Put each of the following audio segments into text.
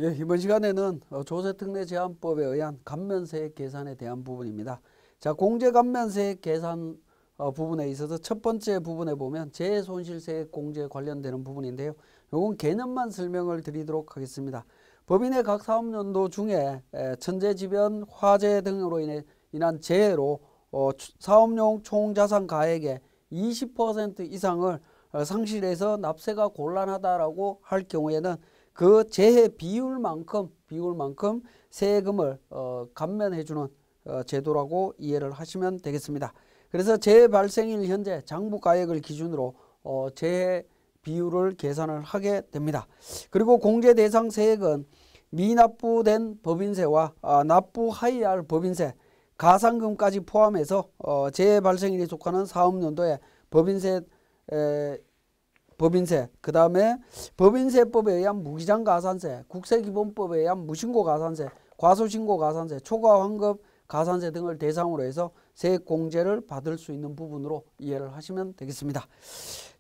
예, 이번 시간에는 조세특례 제한법에 의한 감면세액 계산에 대한 부분입니다. 자, 공제감면세액 계산 부분에 있어서 첫 번째 부분에 보면 재해손실세액 공제 관련되는 부분인데요. 요건 개념만 설명을 드리도록 하겠습니다. 법인의 각 사업연도 중에 천재지변, 화재 등으로 인한 재해로 사업용 총자산가액의 20% 이상을 상실해서 납세가 곤란하다라고 할 경우에는 그 재해 비율만큼 세금을 감면해주는 제도라고 이해를 하시면 되겠습니다. 그래서 재해 발생일 현재 장부가액을 기준으로 재해 비율을 계산을 하게 됩니다. 그리고 공제 대상 세액은 미납부된 법인세와 납부하여야 할 법인세, 가산금까지 포함해서 재해 발생일에 속하는 사업연도에 법인세, 그 다음에 법인세법에 의한 무기장가산세, 국세기본법에 의한 무신고가산세, 과소신고가산세, 초과환급 가산세 등을 대상으로 해서 세액공제를 받을 수 있는 부분으로 이해를 하시면 되겠습니다.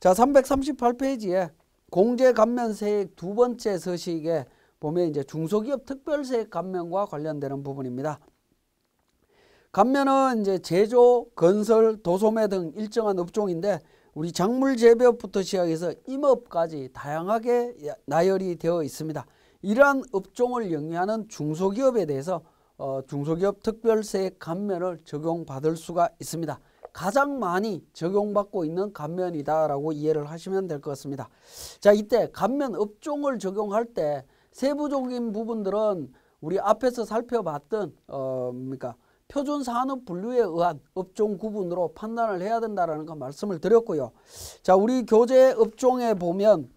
자, 338페이지에 공제감면세액 두 번째 서식에 보면 이제 중소기업 특별세액 감면과 관련되는 부분입니다. 감면은 이제 제조, 건설, 도소매 등 일정한 업종인데 우리 작물재배업부터 시작해서 임업까지 다양하게 나열이 되어 있습니다. 이러한 업종을 영위하는 중소기업에 대해서 중소기업 특별세액 감면을 적용받을 수가 있습니다. 가장 많이 적용받고 있는 감면이다라고 이해를 하시면 될 것 같습니다. 자, 이때 감면 업종을 적용할 때 세부적인 부분들은 우리 앞에서 살펴봤던 표준산업 분류에 의한 업종 구분으로 판단을 해야 된다라는 거 말씀을 드렸고요. 자, 우리 교재 업종에 보면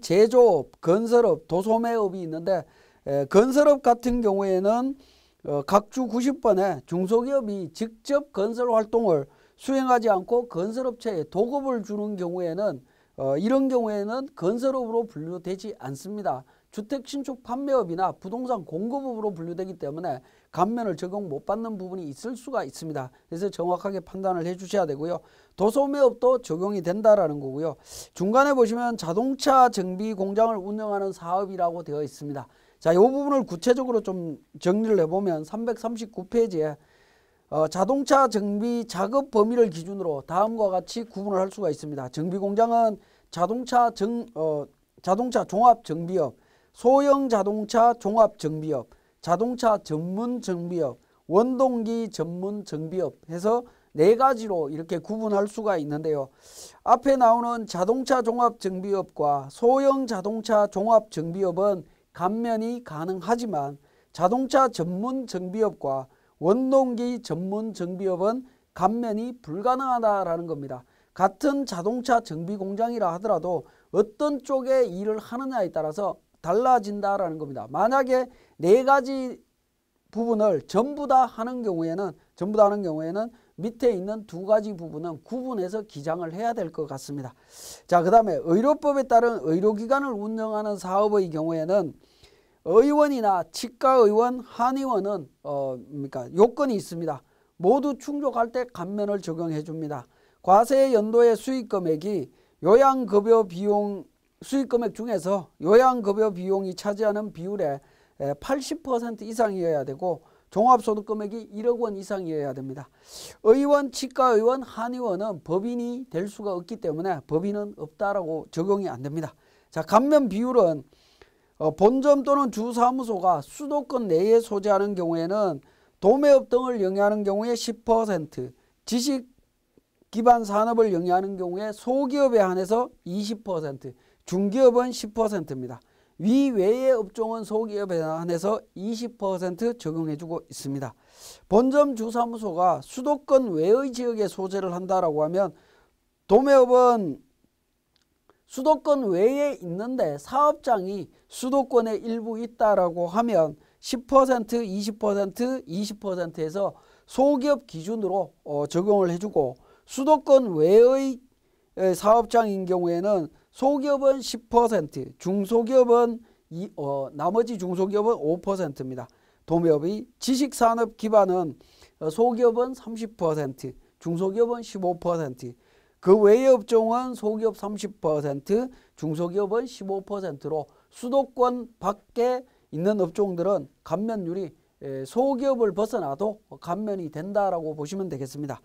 제조업, 건설업, 도소매업이 있는데 건설업 같은 경우에는 각주 90번에 중소기업이 직접 건설 활동을 수행하지 않고 건설업체에 도급을 주는 경우에는 이런 경우에는 건설업으로 분류되지 않습니다. 주택신축 판매업이나 부동산 공급업으로 분류되기 때문에 감면을 적용 못 받는 부분이 있을 수가 있습니다. 그래서 정확하게 판단을 해 주셔야 되고요. 도소매업도 적용이 된다라는 거고요. 중간에 보시면 자동차 정비 공장을 운영하는 사업이라고 되어 있습니다. 자, 이 부분을 구체적으로 좀 정리를 해보면 339페이지에 자동차 정비 작업 범위를 기준으로 다음과 같이 구분을 할 수가 있습니다. 정비 공장은 자동차 종합 정비업, 소형 자동차 종합 정비업, 자동차 전문 정비업, 원동기 전문 정비업 해서 네 가지로 이렇게 구분할 수가 있는데요. 앞에 나오는 자동차 종합 정비업과 소형 자동차 종합 정비업은 감면이 가능하지만 자동차 전문 정비업과 원동기 전문 정비업은 감면이 불가능하다라는 겁니다. 같은 자동차 정비 공장이라 하더라도 어떤 쪽에 일을 하느냐에 따라서 달라진다라는 겁니다. 만약에 네 가지 부분을 전부 다 하는 경우에는 밑에 있는 두 가지 부분은 구분해서 기장을 해야 될 것 같습니다. 자, 그 다음에 의료법에 따른 의료기관을 운영하는 사업의 경우에는 의원이나 치과의원, 한의원은 요건이 있습니다. 모두 충족할 때 감면을 적용해 줍니다. 과세 연도의 수익금액이 요양급여 비용 수익금액 중에서 요양급여 비용이 차지하는 비율의 80% 이상이어야 되고 종합소득금액이 1억 원 이상이어야 됩니다. 의원, 치과의원, 한의원은 법인이 될 수가 없기 때문에 법인은 없다라고 적용이 안 됩니다. 자, 감면 비율은 본점 또는 주사무소가 수도권 내에 소재하는 경우에는 도매업 등을 영위하는 경우에 10%, 지식 기반 산업을 영위하는 경우에 소기업에 한해서 20%, 중기업은 10%입니다. 위외의 업종은 소기업에 한해서 20% 적용해주고 있습니다. 본점 주사무소가 수도권 외의 지역에 소재를 한다라고 하면 도매업은 수도권 외에 있는데 사업장이 수도권에 일부 있다라고 하면 10%, 20%, 20%에서 소기업 기준으로 적용을 해주고 수도권 외의 사업장인 경우에는 소기업은 10%, 중소기업은 나머지 중소기업은 5%입니다. 도매업이 지식산업 기반은 소기업은 30%, 중소기업은 15%, 그 외의 업종은 소기업 30%, 중소기업은 15%로 수도권 밖에 있는 업종들은 감면율이 소기업을 벗어나도 감면이 된다라고 보시면 되겠습니다.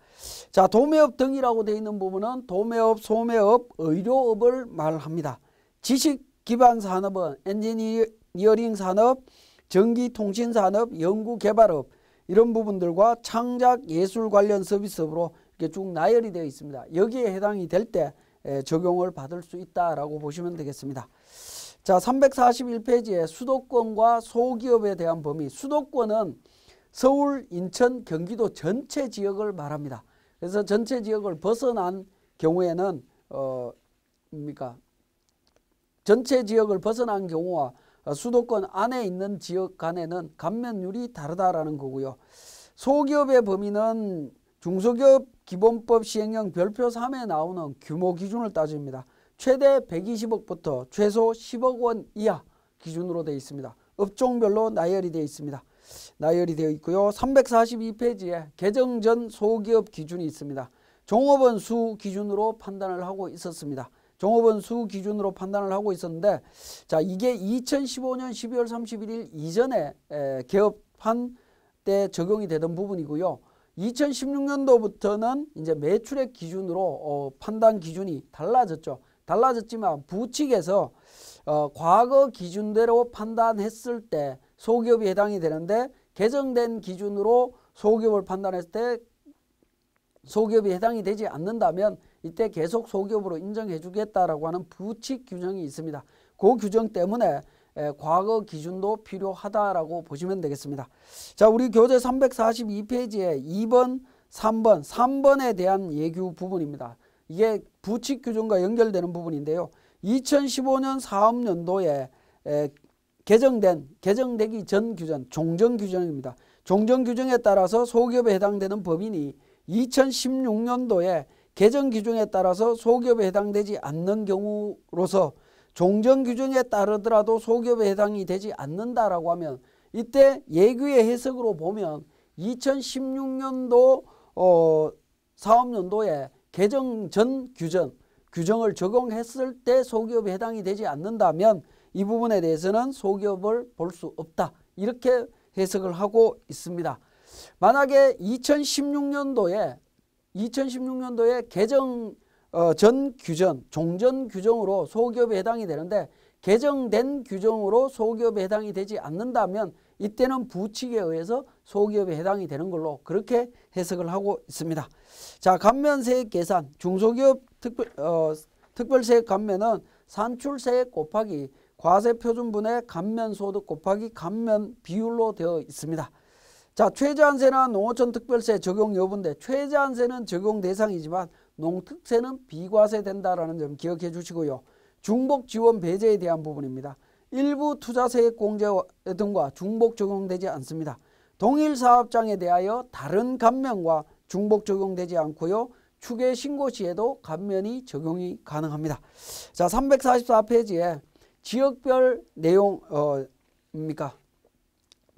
자, 도매업 등이라고 되어 있는 부분은 도매업, 소매업, 의료업을 말합니다. 지식기반산업은 엔지니어링 산업, 전기통신산업, 연구개발업 이런 부분들과 창작예술 관련 서비스업으로 이렇게 쭉 나열이 되어 있습니다. 여기에 해당이 될 때 적용을 받을 수 있다라고 보시면 되겠습니다. 자, 341페이지에 수도권과 소기업에 대한 범위. 수도권은 서울, 인천, 경기도 전체 지역을 말합니다. 그래서 전체 지역을 벗어난 경우에는 전체 지역을 벗어난 경우와 수도권 안에 있는 지역 간에는 감면율이 다르다라는 거고요. 소기업의 범위는 중소기업 기본법 시행령 별표 3에 나오는 규모 기준을 따집니다. 최대 120억부터 최소 10억 원 이하 기준으로 되어 있습니다. 업종별로 나열이 되어 있습니다. 나열이 되어 있고요. 342페이지에 개정 전 소기업 기준이 있습니다. 종업원 수 기준으로 판단을 하고 있었습니다. 종업원 수 기준으로 판단을 하고 있었는데, 자, 이게 2015년 12월 31일 이전에 개업한 때 적용이 되던 부분이고요. 2016년도부터는 이제 매출액 기준으로 판단 기준이 달라졌죠. 달라졌지만 부칙에서 과거 기준대로 판단했을 때 소기업이 해당이 되는데, 개정된 기준으로 소기업을 판단했을 때 소기업이 해당이 되지 않는다면 이때 계속 소기업으로 인정해 주겠다라고 하는 부칙 규정이 있습니다. 그 규정 때문에 과거 기준도 필요하다라고 보시면 되겠습니다. 자, 우리 교재 342페이지에 2번, 3번에 대한 예규 부분입니다. 이게 부칙 규정과 연결되는 부분인데요. 2015년 사업연도에 개정되기 전 규정, 종전 규정입니다. 종전 규정에 따라서 소기업에 해당되는 법인이 2016년도에 개정 규정에 따라서 소기업에 해당되지 않는 경우로서 종전 규정에 따르더라도 소기업에 해당이 되지 않는다라고 하면, 이때 예규의 해석으로 보면 2016년도 사업연도에 개정 전 규정을 적용했을 때 소기업에 해당이 되지 않는다면 이 부분에 대해서는 소기업을 볼 수 없다, 이렇게 해석을 하고 있습니다. 만약에 2016년도에 개정 전 규정, 종전 규정으로 소기업에 해당이 되는데 개정된 규정으로 소기업에 해당이 되지 않는다면 이때는 부칙에 의해서 소기업에 해당이 되는 걸로 그렇게 해석을 하고 있습니다. 자, 감면세액 계산, 중소기업 특별세액 감면은 산출세액 곱하기 과세표준분의 감면소득 곱하기 감면 비율로 되어 있습니다. 자, 최저한세나 농어촌 특별세 적용 여부인데, 최저한세는 적용 대상이지만 농특세는 비과세된다라는 점 기억해 주시고요. 중복 지원 배제에 대한 부분입니다. 일부 투자세액 공제 등과 중복 적용되지 않습니다. 동일 사업장에 대하여 다른 감면과 중복 적용되지 않고요. 추계 신고 시에도 감면이 적용이 가능합니다. 자, 344페이지에 지역별 내용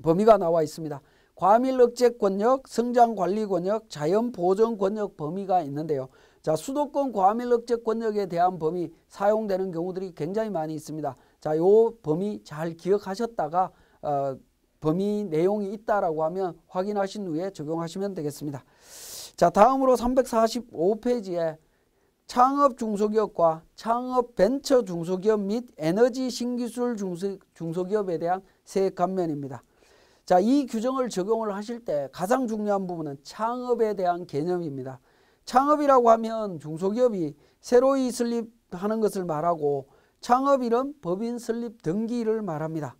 범위가 나와 있습니다. 과밀 억제 권역, 성장 관리 권역, 자연 보전 권역 범위가 있는데요. 자, 수도권 과밀 억제 권역에 대한 범위 사용되는 경우들이 굉장히 많이 있습니다. 자, 요 범위 잘 기억하셨다가 범위 내용이 있다라고 하면 확인하신 후에 적용하시면 되겠습니다. 자, 다음으로 345페이지에 창업 중소기업과 창업 벤처 중소기업 및 에너지 신기술 중소기업에 대한 세액 감면입니다. 자, 이 규정을 적용을 하실 때 가장 중요한 부분은 창업에 대한 개념입니다. 창업이라고 하면 중소기업이 새로이 설립하는 것을 말하고, 창업일은 법인 설립 등기를 말합니다.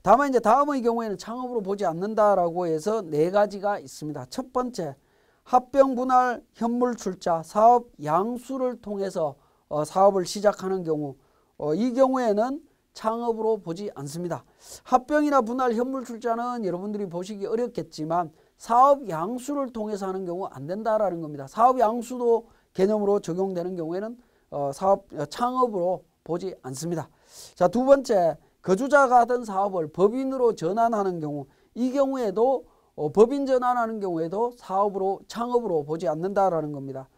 다만 이제 다음의 경우에는 창업으로 보지 않는다라고 해서 네 가지가 있습니다. 첫 번째, 합병 분할 현물 출자 사업 양수를 통해서 사업을 시작하는 경우, 이 경우에는 창업으로 보지 않습니다. 합병이나 분할 현물 출자는 여러분들이 보시기 어렵겠지만 사업 양수를 통해서 하는 경우 안 된다라는 겁니다. 사업 양수도 개념으로 적용되는 경우에는 창업으로 보지 않습니다. 자, 두 번째, 거주자가 하던 사업을 법인으로 전환하는 경우, 이 경우에도 법인 전환하는 경우에도 창업으로 보지 않는다라는 겁니다.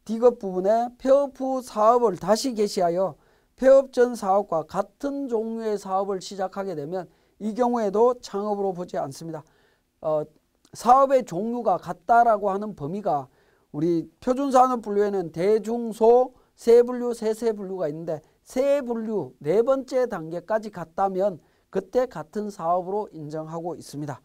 D급 부분에 폐업 후 사업을 다시 개시하여 폐업 전 사업과 같은 종류의 사업을 시작하게 되면 이 경우에도 창업으로 보지 않습니다. 사업의 종류가 같다라고 하는 범위가 우리 표준산업분류에는 대중소, 세분류, 세세분류가 있는데 세분류 네 번째 단계까지 갔다면 그때 같은 사업으로 인정하고 있습니다.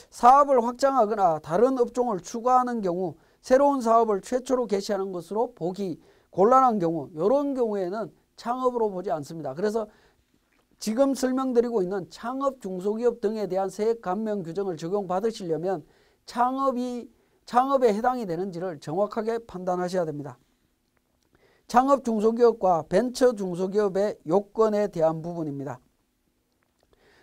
사업을 확장하거나 다른 업종을 추가하는 경우 새로운 사업을 최초로 개시하는 것으로 보기 곤란한 경우 이런 경우에는 창업으로 보지 않습니다. 그래서 지금 설명드리고 있는 창업 중소기업 등에 대한 세액 감면 규정을 적용받으시려면 창업에 해당이 되는지를 정확하게 판단하셔야 됩니다. 창업 중소기업과 벤처 중소기업의 요건에 대한 부분입니다.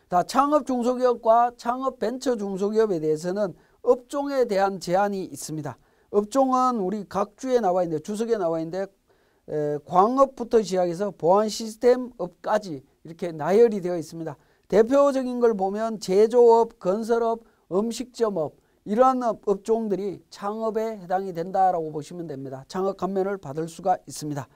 자, 창업 중소기업과 창업 벤처 중소기업에 대해서는 업종에 대한 제한이 있습니다. 업종은 우리 각 주에 나와 있는데 주석에 나와 있는데 광업부터 시작해서 보안 시스템 업까지 이렇게 나열이 되어 있습니다. 대표적인 걸 보면 제조업, 건설업, 음식점업 이러한 업종들이 창업에 해당이 된다라고 보시면 됩니다. 창업 감면을 받을 수가 있습니다.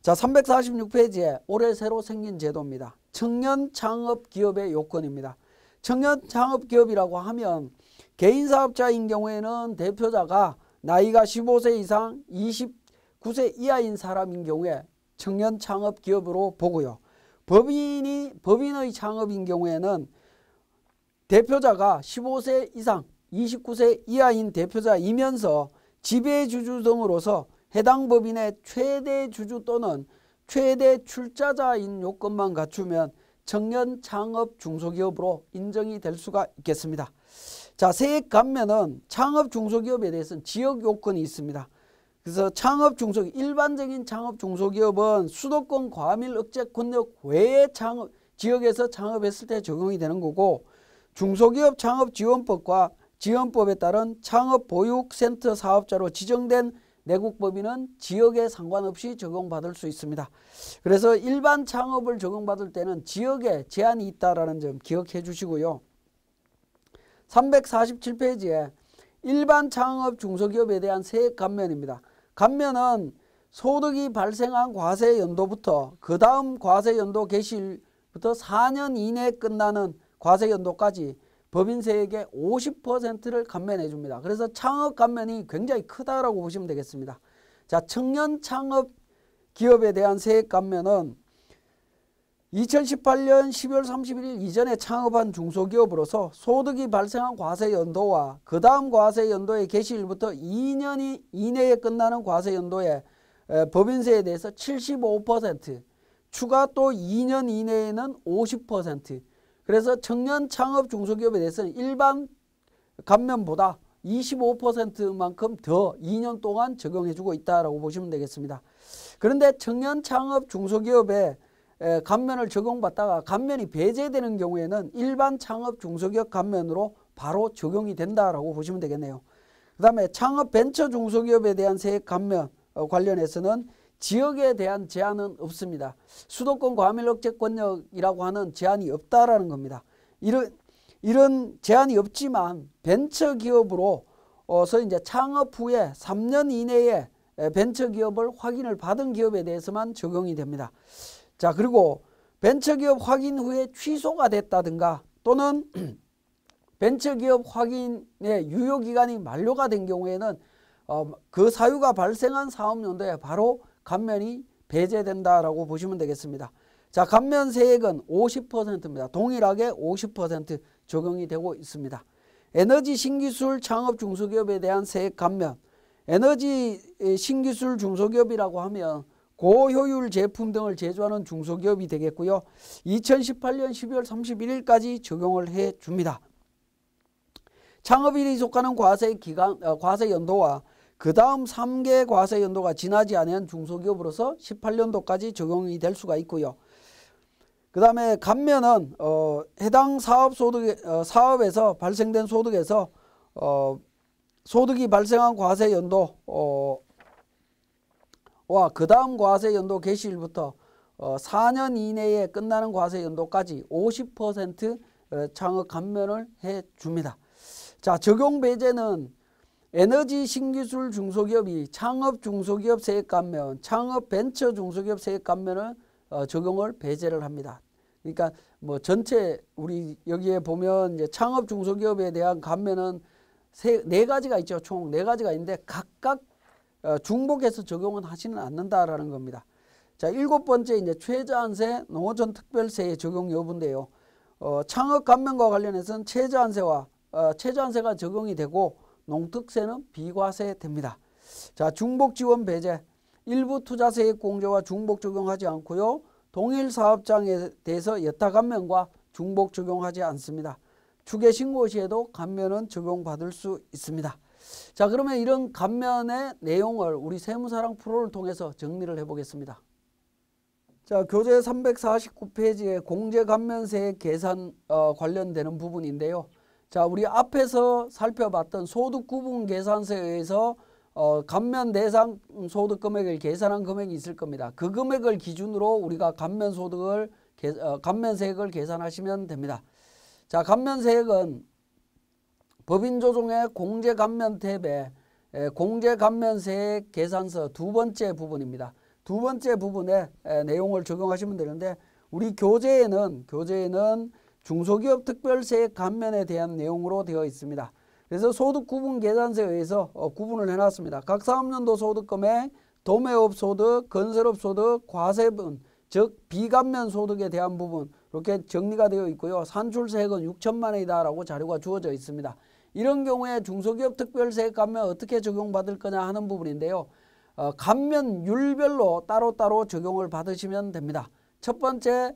자, 346페이지에 올해 새로 생긴 제도입니다. 청년 창업 기업의 요건입니다. 청년 창업 기업이라고 하면 개인 사업자인 경우에는 대표자가 나이가 15세 이상 29세 이하인 사람인 경우에 청년 창업 기업으로 보고요. 법인의 창업인 경우에는 대표자가 15세 이상 29세 이하인 대표자이면서 지배주주 등으로서 해당 법인의 최대 주주 또는 최대 출자자인 요건만 갖추면 청년 창업 중소기업으로 인정이 될 수가 있겠습니다. 자, 세액 감면은 창업 중소기업에 대해서는 지역 요건이 있습니다. 그래서 일반적인 창업 중소기업은 수도권 과밀 억제 권역 외의 지역에서 창업했을 때 적용이 되는 거고 중소기업 창업지원법과 지원법에 따른 창업보육센터 사업자로 지정된 내국법인은 지역에 상관없이 적용받을 수 있습니다. 그래서 일반 창업을 적용받을 때는 지역에 제한이 있다는 점 기억해 주시고요. 347페이지에 일반 창업 중소기업에 대한 세액 감면입니다. 감면은 소득이 발생한 과세 연도부터 그 다음 과세 연도 개시일부터 4년 이내에 끝나는 과세 연도까지 법인세액의 50%를 감면해 줍니다. 그래서 창업 감면이 굉장히 크다라고 보시면 되겠습니다. 자, 청년 창업 기업에 대한 세액 감면은 2018년 12월 31일 이전에 창업한 중소기업으로서 소득이 발생한 과세 연도와 그 다음 과세 연도의 개시일부터 2년 이내에 끝나는 과세 연도의 법인세에 대해서 75%, 추가 또 2년 이내에는 50%. 그래서 청년 창업 중소기업에 대해서는 일반 감면보다 25%만큼 더 2년 동안 적용해주고 있다라고 보시면 되겠습니다. 그런데 청년 창업 중소기업에 감면을 적용받다가 감면이 배제되는 경우에는 일반 창업 중소기업 감면으로 바로 적용이 된다라고 보시면 되겠네요. 그 다음에 창업 벤처 중소기업에 대한 세액 감면 관련해서는 지역에 대한 제한은 없습니다. 수도권 과밀 억제 권역이라고 하는 제한이 없다라는 겁니다. 이런 제한이 없지만 벤처기업으로서 이제 창업 후에 3년 이내에 벤처기업을 확인을 받은 기업에 대해서만 적용이 됩니다. 자, 그리고 벤처기업 확인 후에 취소가 됐다든가 또는 벤처기업 확인의 유효기간이 만료가 된 경우에는 그 사유가 발생한 사업연도에 바로 감면이 배제된다라고 보시면 되겠습니다. 자, 감면 세액은 50%입니다. 동일하게 50% 적용이 되고 있습니다. 에너지 신기술 창업 중소기업에 대한 세액 감면. 에너지 신기술 중소기업이라고 하면 고효율 제품 등을 제조하는 중소기업이 되겠고요. 2018년 12월 31일까지 적용을 해 줍니다. 창업일이 속하는 과세 연도와 그 다음 3개 과세 연도가 지나지 않은 중소기업으로서 18년도까지 적용이 될 수가 있고요. 그 다음에 감면은 해당 사업에서 발생된 소득에서 소득이 발생한 과세 연도와 그 다음 과세 연도 개시일부터 4년 이내에 끝나는 과세 연도까지 50% 창업 감면을 해 줍니다. 자, 적용 배제는 에너지 신기술 중소기업이 창업 중소기업 세액 감면, 창업 벤처 중소기업 세액 감면을 적용을 배제를 합니다. 그러니까 뭐 전체 우리 여기에 보면 이제 창업 중소기업에 대한 감면은 네 가지가 있죠. 총 네 가지가 있는데 각각 중복해서 적용은 하지는 않는다라는 겁니다. 자, 7번째 이제 최저한세 농어촌 특별세의 적용 여부인데요. 창업 감면과 관련해서는 최저한세가 적용이 되고 농특세는 비과세 됩니다. 자, 중복 지원 배제. 일부 투자세액 공제와 중복 적용하지 않고요. 동일 사업장에 대해서 여타 감면과 중복 적용하지 않습니다. 추계 신고 시에도 감면은 적용받을 수 있습니다. 자, 그러면 이런 감면의 내용을 우리 세무사랑 프로를 통해서 정리를 해보겠습니다. 자, 교재 349페이지에 공제감면세 계산 관련되는 부분인데요. 자, 우리 앞에서 살펴봤던 소득구분계산서에 의해서 감면 대상 소득 금액을 계산한 금액이 있을 겁니다. 그 금액을 기준으로 우리가 감면세액을 계산하시면 됩니다. 자, 감면세액은 법인조정의 공제감면 탭에 공제감면세액 계산서 두 번째 부분입니다. 두 번째 부분에 내용을 적용하시면 되는데 우리 교재에는 중소기업 특별세액 감면에 대한 내용으로 되어 있습니다. 그래서 소득구분계산서에 의해서 구분을 해놨습니다. 각 사업연도 소득금액, 도매업 소득, 건설업 소득, 과세분, 즉 비감면 소득에 대한 부분 이렇게 정리가 되어 있고요. 산출세액은 6천만 원이다 라고 자료가 주어져 있습니다. 이런 경우에 중소기업 특별세액 감면 어떻게 적용받을 거냐 하는 부분인데요. 감면율별로 따로따로 적용을 받으시면 됩니다. 첫 번째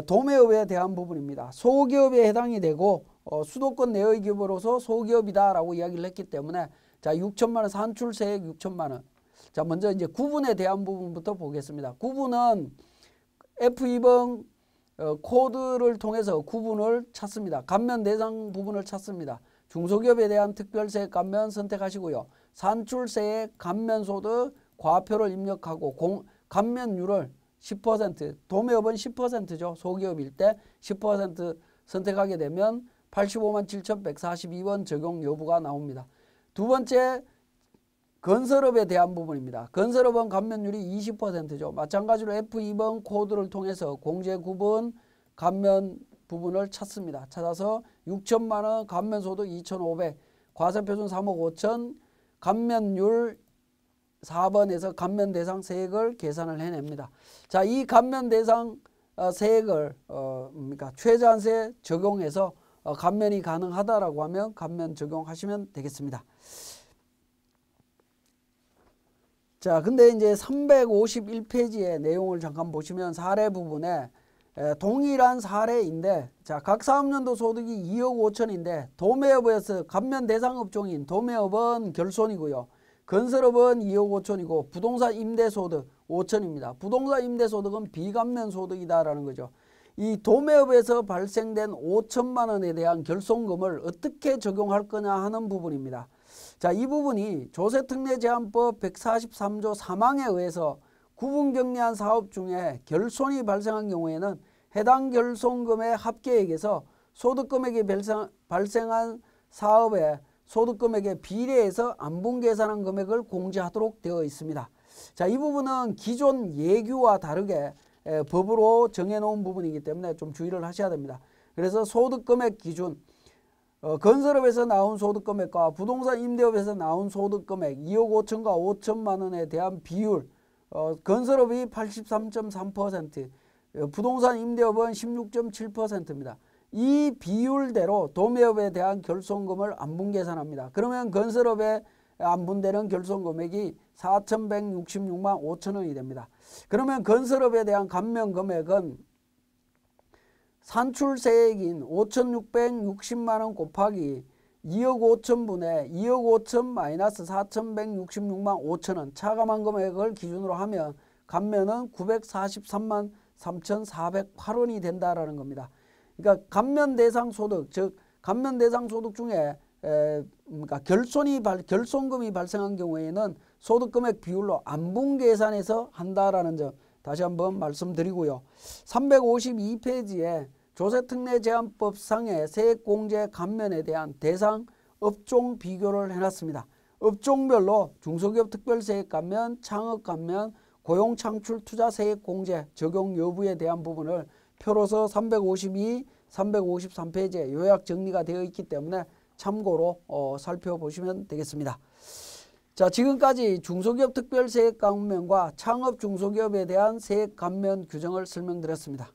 도매업에 대한 부분입니다. 소기업에 해당이 되고 수도권 내의 기업으로서 소기업이다 라고 이야기를 했기 때문에 자 6천만 원 산출세액 6천만 원. 자, 먼저 이제 구분에 대한 부분부터 보겠습니다. 구분은 F2번 코드를 통해서 구분을 찾습니다. 감면 대상 부분을 찾습니다. 중소기업에 대한 특별세액 감면 선택하시고요. 산출세액 감면소득 과표를 입력하고 감면율을 10%, 도매업은 10%죠. 소기업일 때 10% 선택하게 되면 85만 7,142원 적용 여부가 나옵니다. 두 번째 건설업에 대한 부분입니다. 건설업은 감면율이 20%죠. 마찬가지로 F2번 코드를 통해서 공제구분 감면 부분을 찾습니다. 찾아서 6천만 원 감면소득 2,500, 과세표준 3억 5천, 감면율 4번에서 감면대상 세액을 계산을 해냅니다. 자, 이 감면대상 세액을 그러니까 최저한세 적용해서 감면이 가능하다라고 하면 감면 적용하시면 되겠습니다. 자, 근데 이제 351페이지의 내용을 잠깐 보시면 사례 부분에 동일한 사례인데 자, 각 사업연도 소득이 2억 5천인데 도매업에서 감면 대상 업종인 도매업은 결손이고요. 건설업은 2억 5천이고 부동산 임대소득 5천입니다. 부동산 임대소득은 비감면 소득이다라는 거죠. 이 도매업에서 발생된 5천만 원에 대한 결손금을 어떻게 적용할 거냐 하는 부분입니다. 자, 이 부분이 조세특례제한법 143조 3항에 의해서 구분격리한 사업 중에 결손이 발생한 경우에는 해당 결손금의 합계액에서 소득금액이 발생한 사업의 소득금액에 비례해서 안분계산한 금액을 공제하도록 되어 있습니다. 자, 이 부분은 기존 예규와 다르게 법으로 정해놓은 부분이기 때문에 좀 주의를 하셔야 됩니다. 그래서 소득금액 기준 건설업에서 나온 소득금액과 부동산 임대업에서 나온 소득금액 2억 5천과 5천만 원에 대한 비율 건설업이 83.3%, 부동산 임대업은 16.7%입니다. 이 비율대로 도매업에 대한 결손금을 안분계산합니다. 그러면 건설업에 안분되는 결손금액이 4,166만 5천 원이 됩니다. 그러면 건설업에 대한 감면금액은 산출세액인 5,660만 원 곱하기 2억 5천분의 2억 5천 마이너스 4,166만 5천 원 차감한 금액을 기준으로 하면 감면은 943만 3,408원이 된다라는 겁니다. 그러니까 감면 대상 소득, 즉 감면 대상 소득 중에 그러니까 결손금이 발생한 경우에는 소득금액 비율로 안분계산해서 한다라는 점 다시 한번 말씀드리고요. 352페이지에 조세특례제한법상의 세액공제 감면에 대한 대상 업종 비교를 해놨습니다. 업종별로 중소기업 특별세액 감면, 창업 감면, 고용창출투자세액공제 적용 여부에 대한 부분을 표로서 352, 353페이지에 요약 정리가 되어 있기 때문에 참고로 살펴보시면 되겠습니다. 자, 지금까지 중소기업 특별세액 감면과 창업 중소기업에 대한 세액 감면 규정을 설명드렸습니다.